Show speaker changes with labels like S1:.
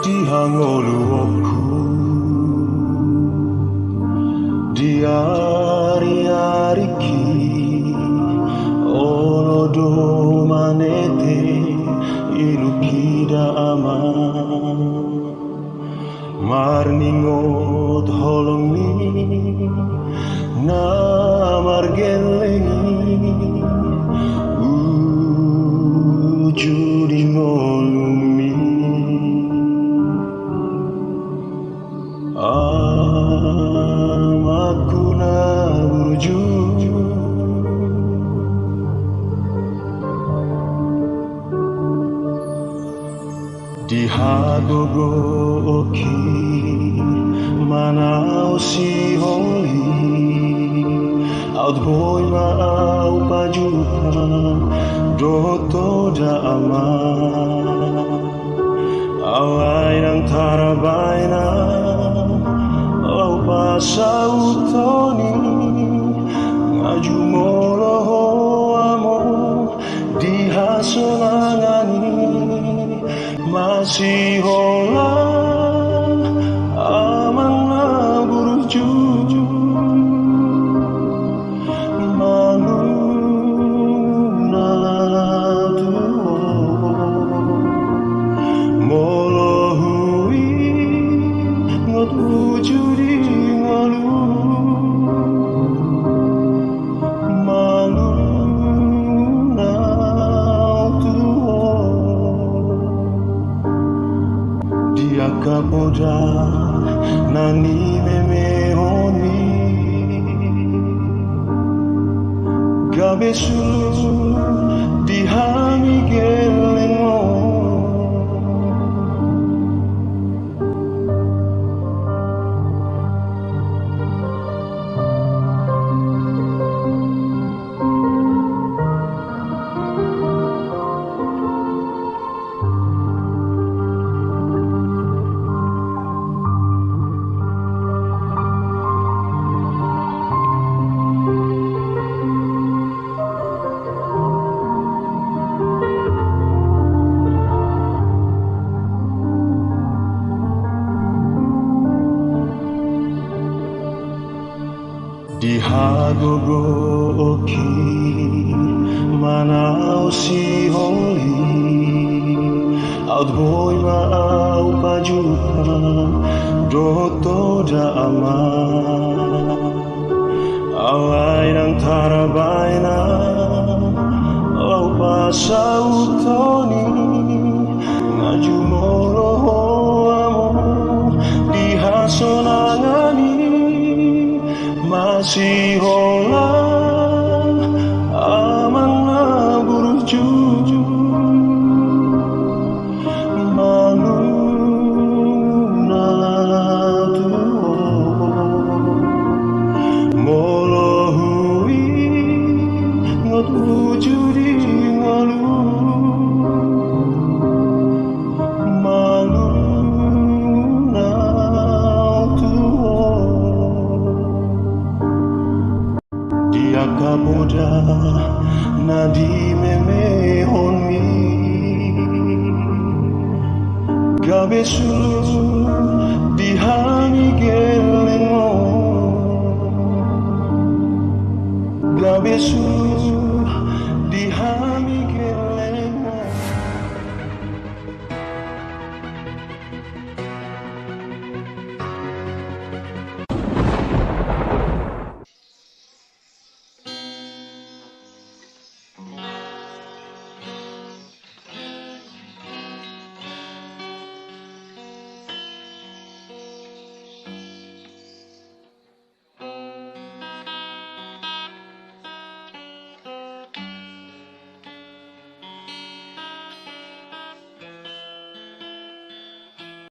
S1: di hangoluoku di ari-ariki olodo manete ilukida ama marningot holongi na margelengi ujudi ngolumi amaku na buruju di hagogo oki manau si holi out boy ma au pajupa doto da ama awai nang tarabaina au pasau toni ngaju molo amo di hasolangani masih hola amang na buruju malu na tuo molo hui ngot ujudi ngalu malu na tuo dia kapoda nani memehoni gabe sulu di hami gelengo di hagogo oki manau si holi out boy ma au pajupa doto da ama awai nang tarabaina au pasau toni ngaju moro amo di hasonangani masih hola amang na buruju malu na tuo molo hui ngot ujudi ngalu malu na tuo dia kapoda nadi memehoni gabe sulu